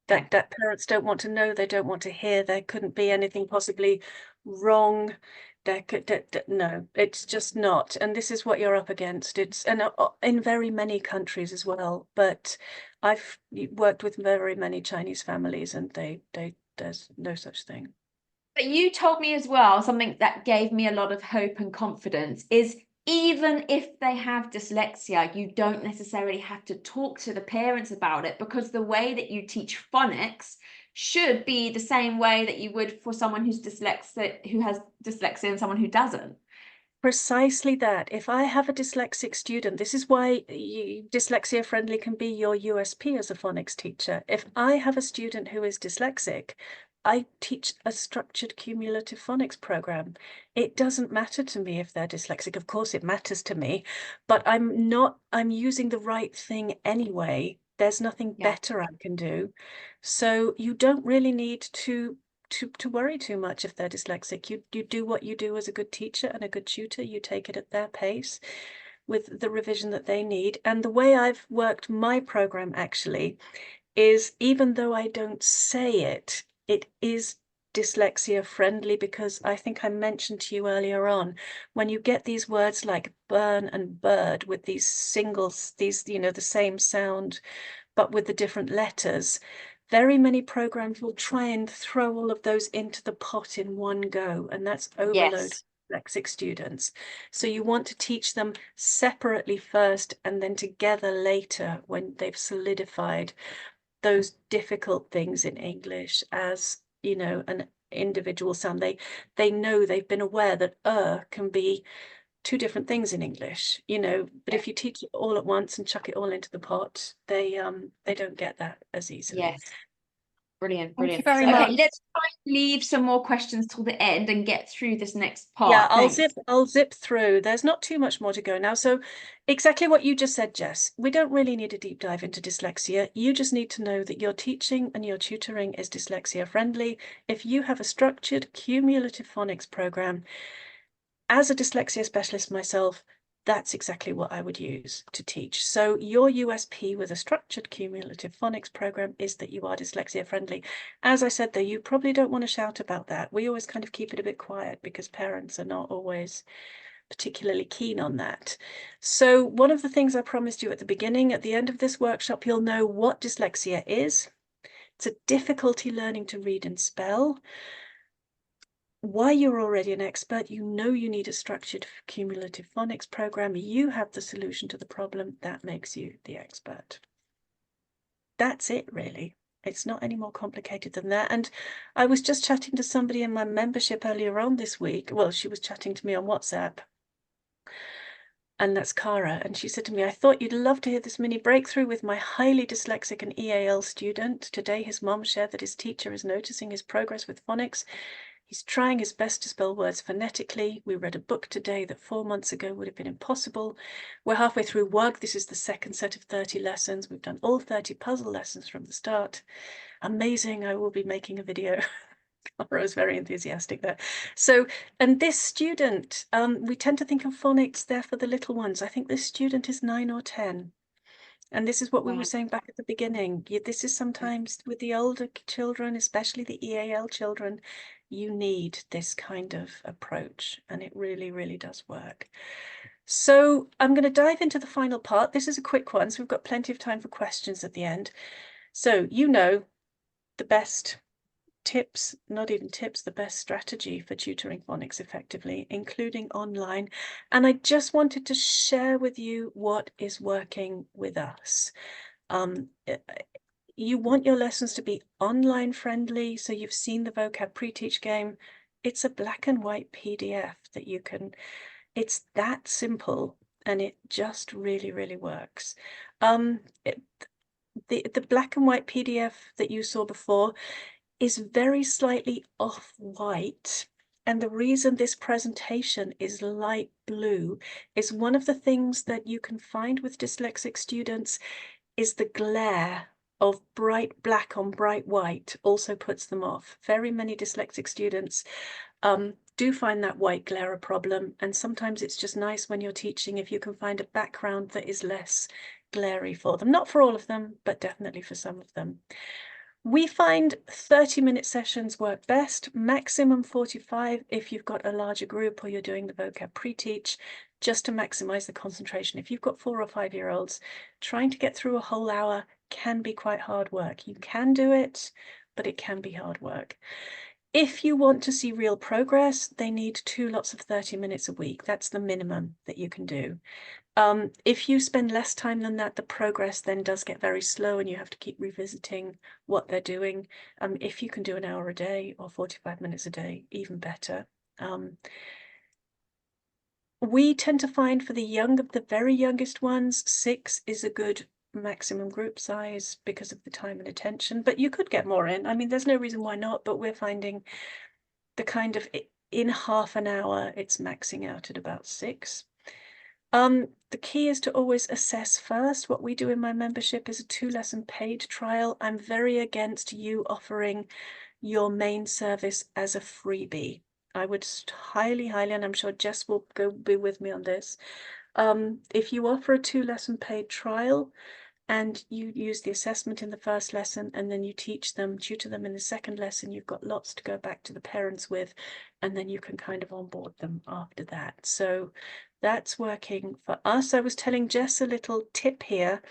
That parents don't want to know, they don't want to hear, there couldn't be anything possibly wrong. No, it's just not. And this is what you're up against. It's in very many countries as well. But I've worked with very many Chinese families, and there's no such thing. But you told me as well, something that gave me a lot of hope and confidence is, even if they have dyslexia, you don't necessarily have to talk to the parents about it, because the way that you teach phonics should be the same way that you would for someone who's dyslexic, who has dyslexia, and someone who doesn't. Precisely that. If I have a dyslexic student, this is why dyslexia friendly can be your USP as a phonics teacher. If I have a student who is dyslexic, I teach a structured cumulative phonics program. It doesn't matter to me if they're dyslexic. Of course it matters to me, but I'm using the right thing anyway. There's nothing better I can do. So you don't really need to worry too much if they're dyslexic. You do what you do as a good teacher and a good tutor. You take it at their pace with the revision that they need. And the way I've worked my program actually is, even though I don't say it, it is dyslexia friendly, because I think I mentioned to you earlier on, when you get these words like burn and bird with these singles, these, the same sound, but with the different letters, very many programs will try and throw all of those into the pot in one go, and that's overload for dyslexic students. So you want to teach them separately first and then together later, when they've solidified those difficult things in English as, an individual sound. They know, they've been aware that can be two different things in English, but if you teach it all at once and chuck it all into the pot, they don't get that as easily. Yes. Brilliant. Thank you very Okay, much. let's try and leave some more questions till the end and get through this next part. Yeah, Thanks. I'll zip through. There's not too much more to go now. So exactly what you just said, Jess. We don't really need a deep dive into dyslexia. You just need to know that your teaching and your tutoring is dyslexia friendly. If you have a structured cumulative phonics program, as a dyslexia specialist myself, that's exactly what I would use to teach. So your USP with a structured cumulative phonics program is that you are dyslexia friendly. As I said, though, you probably don't want to shout about that. We always kind of keep it a bit quiet because parents are not always particularly keen on that. So one of the things I promised you at the beginning, at the end of this workshop, you'll know what dyslexia is. It's a difficulty learning to read and spell. Why you're already an expert, you need a structured cumulative phonics program. You have the solution to the problem. That makes you the expert. That's it, really. It's not any more complicated than that. And I was just chatting to somebody in my membership earlier on this week. Well, she was chatting to me on WhatsApp. And that's Cara. And she said to me, I thought you'd love to hear this mini breakthrough with my highly dyslexic and EAL student. Today, his mom shared that his teacher is noticing his progress with phonics. He's trying his best to spell words phonetically. We read a book today that 4 months ago would have been impossible. We're halfway through WUG. This is the second set of 30 lessons. We've done all 30 puzzle lessons from the start. Amazing. I will be making a video. Cara was very enthusiastic there. So, and this student, we tend to think of phonics there for the little ones. I think this student is 9 or 10. And this is what we were saying back at the beginning. This is sometimes with the older children, especially the EAL children, you need this kind of approach, and it really, really does work. So I'm going to dive into the final part. This is a quick one, so we've got plenty of time for questions at the end. So the best tips, not even tips, the best strategy for tutoring phonics effectively, including online. And I just wanted to share with you what is working with us. You want your lessons to be online friendly, so you've seen the vocab pre-teach game. It's a black and white PDF that you can, it's that simple, and it just really, really works. The black and white PDF that you saw before is very slightly off-white, And the reason this presentation is light blue is one of the things that you can find with dyslexic students is the glare of bright black on bright white also puts them off. Very many dyslexic students do find that white glare a problem, and sometimes it's just nice when you're teaching if you can find a background that is less glary for them. Not for all of them, but definitely for some of them. We find 30-minute sessions work best, maximum 45 if you've got a larger group or you're doing the vocab pre-teach, just to maximize the concentration. If you've got 4 or 5-year-olds, trying to get through a whole hour can be quite hard work. You can do it, but it can be hard work. If you want to see real progress, they need 2 lots of 30 minutes a week. That's the minimum that you can do. If you spend less time than that, the progress then does get very slow and you have to keep revisiting what they're doing. If you can do an hour a day or 45 minutes a day, even better. We tend to find for the very youngest ones, 6 is a good maximum group size because of the time and attention, but you could get more in. I mean, there's no reason why not, but we're finding the kind of in half an hour, it's maxing out at about 6. The key is to always assess first. What we do in my membership is a 2-lesson paid trial. I'm very against you offering your main service as a freebie. I would highly, and I'm sure Jess will be with me on this. If you offer a 2-lesson paid trial and you use the assessment in the first lesson and then you tutor them in the second lesson, you've got lots to go back to the parents with, and then you can kind of onboard them after that. So that's working for us. I was telling Jess a little tip here,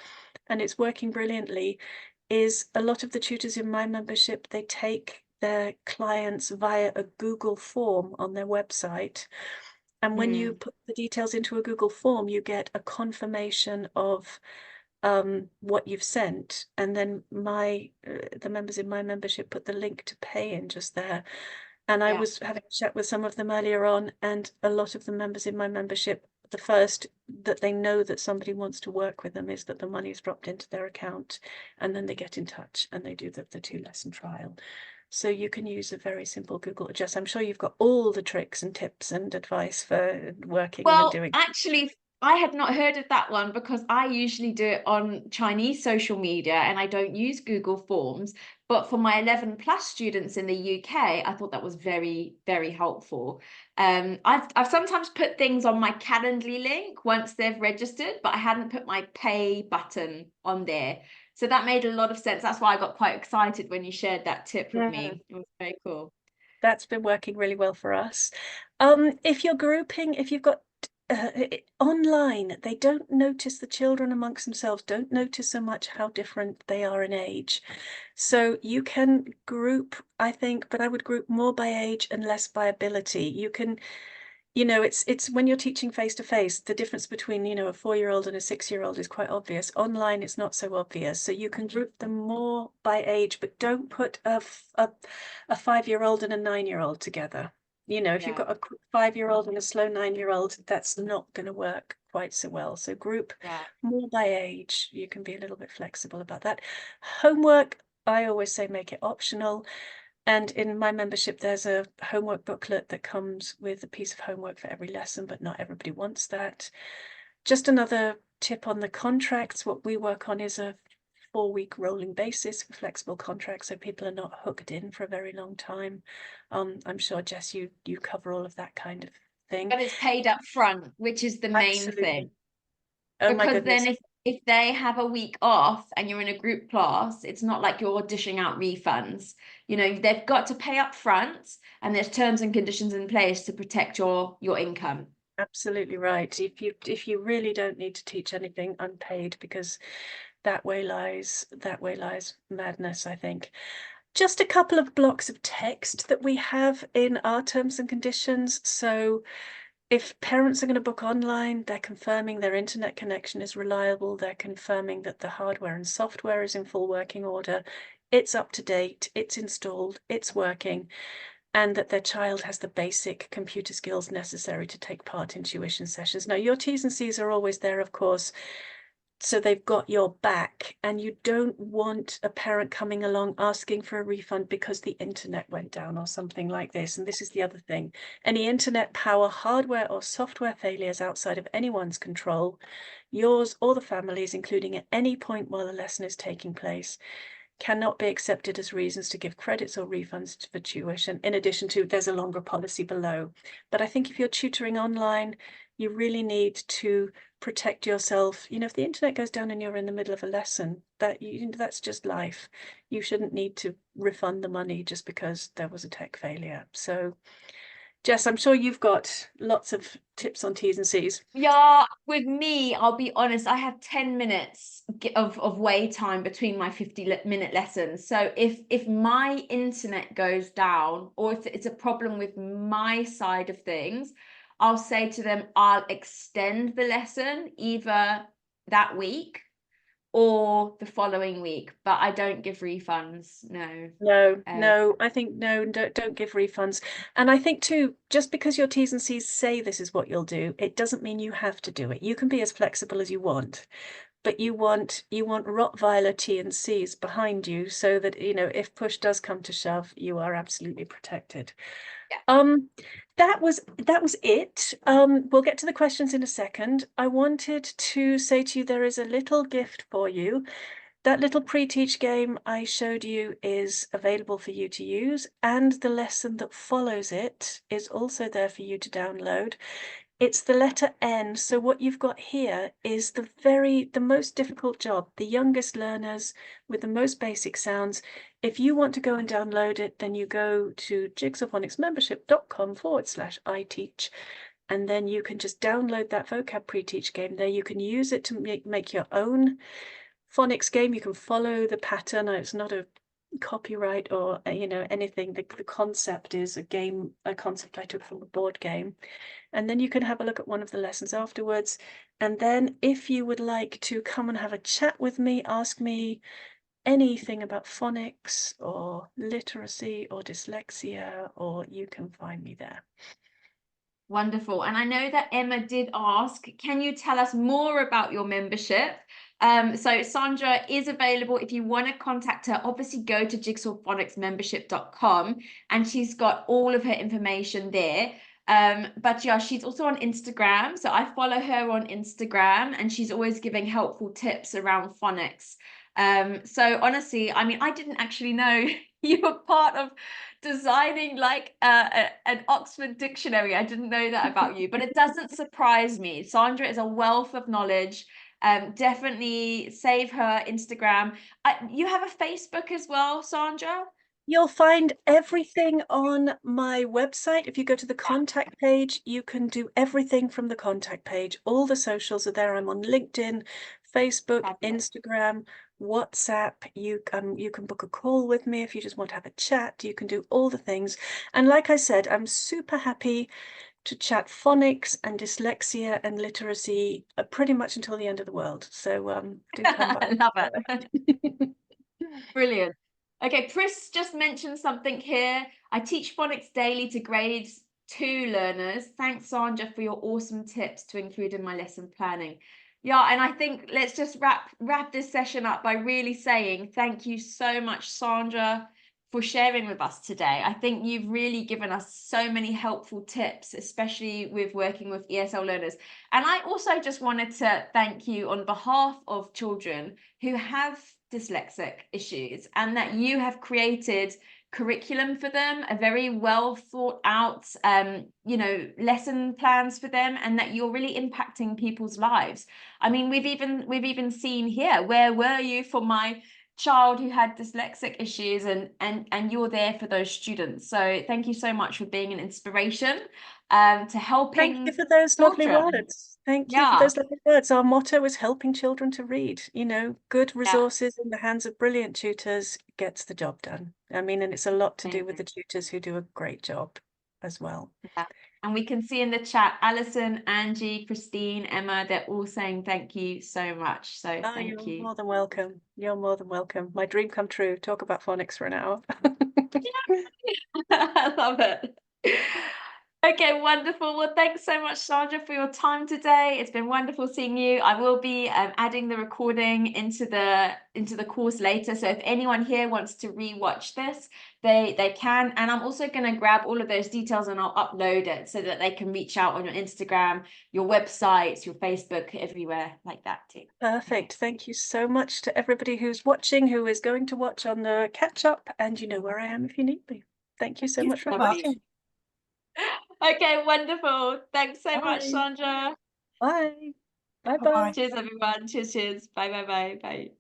and it's working brilliantly, is a lot of the tutors in my membership, they take their clients via a Google form on their website. And when you put the details into a Google form, you get a confirmation of what you've sent, and then the members in my membership put the link to pay in just there. And I was having a chat with some of them earlier on, and a lot of the members in my membership, the first that they know that somebody wants to work with them is that the money is dropped into their account, and then they get in touch and they do the 2-lesson trial. So you can use a very simple Google address. I'm sure you've got all the tricks and tips and advice for working and doing. Actually, I had not heard of that one because I usually do it on Chinese social media and I don't use Google Forms. But for my 11 plus students in the UK, I thought that was very, very helpful. I've sometimes put things on my Calendly link once they've registered, but I hadn't put my pay button on there. So that made a lot of sense. That's why I got quite excited when you shared that tip with me. It was very cool. That's been working really well for us. If you're grouping, if you've got online, they don't notice, the children amongst themselves don't notice so much how different they are in age. So you can group, I think, but I would group more by age and less by ability. You can, it's when you're teaching face to face, the difference between, a 4-year-old and a 6-year-old is quite obvious. Online, it's not so obvious. So you can group them more by age, but don't put a 5-year-old and a 9-year-old together. If you've got a 5-year-old and a slow 9-year-old, that's not going to work quite so well. So group more by age. You can be a little bit flexible about that. Homework, I always say make it optional. And in my membership, there's a homework booklet that comes with a piece of homework for every lesson, but not everybody wants that. Just another tip on the contracts. What we work on is a 4-week rolling basis for flexible contracts, so people are not hooked in for a very long time. I'm sure, Jess, you cover all of that kind of thing. But it's paid up front, which is the main thing. Oh my Because goodness. then if they have a week off and you're in a group class, it's not like you're dishing out refunds. They've got to pay up front, and there's terms and conditions in place to protect your income. Absolutely right. If you really don't need to teach anything unpaid, because that way lies madness, I think. Just a couple of blocks of text that we have in our terms and conditions. So if parents are going to book online, they're confirming their internet connection is reliable. They're confirming that the hardware and software is in full working order. It's up to date, it's installed, it's working, and that their child has the basic computer skills necessary to take part in tuition sessions. Now, your T's and C's are always there, of course. so they've got your back, and you don't want a parent coming along asking for a refund because the internet went down or something like this. And this is the other thing. Any internet power, hardware or software failures outside of anyone's control, yours or the family's, including at any point while the lesson is taking place, cannot be accepted as reasons to give credits or refunds for tuition. In addition to, there's a longer policy below. But I think if you're tutoring online, you really need to protect yourself. You know, if the internet goes down and you're in the middle of a lesson, that's just life. You shouldn't need to refund the money just because there was a tech failure. So Jess, I'm sure you've got lots of tips on T's and C's. Yeah, with me, I'll be honest, I have 10 minutes of wait time between my 50-minute lessons. So if my internet goes down, or if it's a problem with my side of things, I'll say to them, I'll extend the lesson either that week or the following week, but I don't give refunds. No, I think no, don't give refunds. And I think too, just because your T's and C's say this is what you'll do, it doesn't mean you have to do it. You can be as flexible as you want, but you want Rottweiler T and C's behind you so that, you know, if push does come to shove, you are absolutely protected. Yeah. That was it. We'll get to the questions in a second. I wanted to say to you, there is a little gift for you. That little pre-teach game I showed you is available for you to use, and the lesson that follows it is also there for you to download. It's the letter N. So what you've got here is the most difficult job, the youngest learners with the most basic sounds. If you want to go and download it, then you go to jigsawphonicsmembership.com/iteach, and then you can just download that vocab pre-teach game there. You can use it to make your own phonics game. You can follow the pattern. It's not a copyright or you know, anything. The concept is a concept I took from a board game. And then you can have a look at one of the lessons afterwards. And then if you would like to come and have a chat with me, ask me anything about phonics or literacy or dyslexia, or you can find me there. Wonderful. And I know that Emma did ask, can you tell us more about your membership? So Sandra is available if you want to contact her. Obviously, go to jigsawphonicsmembership.com, and she's got all of her information there. But yeah, she's also on Instagram. So I follow her on Instagram, and she's always giving helpful tips around phonics. So honestly, I mean, I didn't actually know you were part of designing like an Oxford dictionary. I didn't know that about you, but it doesn't surprise me. Sandra is a wealth of knowledge. Definitely save her Instagram. You have a Facebook as well, Sandra? You'll find everything on my website. If you go to the contact page, you can do everything from the contact page. All the socials are there. I'm on LinkedIn, Facebook, Fabulous. Instagram, WhatsApp. You can book a call with me if you just want to have a chat. You can do all the things. And like I said, I'm super happy to chat phonics and dyslexia and literacy pretty much until the end of the world. So do come by. Love it. Brilliant. Okay, Pris just mentioned something here. I teach phonics daily to grades 2 learners. Thanks, Sandra, for your awesome tips to include in my lesson planning. Yeah, and I think let's just wrap this session up by really saying thank you so much, Sandra, for sharing with us today. I think you've really given us so many helpful tips, especially with working with ESL learners. And I also just wanted to thank you on behalf of children who have dyslexic issues, and that you have created curriculum for them, a very well thought out lesson plans for them, and that you're really impacting people's lives. I mean, we've even seen here, where were you for my child who had dyslexic issues, and you're there for those students. So thank you so much for being an inspiration to helping. Thank you for those lovely words. Thank you for those lovely words. Our motto is helping children to read. You know, good resources in the hands of brilliant tutors gets the job done. I mean, and it's a lot to do with the tutors who do a great job as well. Yeah. And we can see in the chat, Alison, Angie, Christine, Emma, they're all saying thank you so much. So thank you. You're more than welcome. You're more than welcome. My dream come true. Talk about phonics for an hour. I love it. Okay, wonderful. Well, thanks so much, Sandra, for your time today. It's been wonderful seeing you. I will be adding the recording into the course later. So if anyone here wants to rewatch this, they can. And I'm also going to grab all of those details and I'll upload it so that they can reach out on your Instagram, your websites, your Facebook, everywhere like that too. Perfect. Thank you so much to everybody who's watching, who is going to watch on the catch up, and you know where I am if you need me. Thank you so much for watching. Okay, wonderful. Thanks so much, Bye. Sandra. Bye. Bye bye. Cheers, everyone. Cheers, cheers. Bye, bye, bye, bye.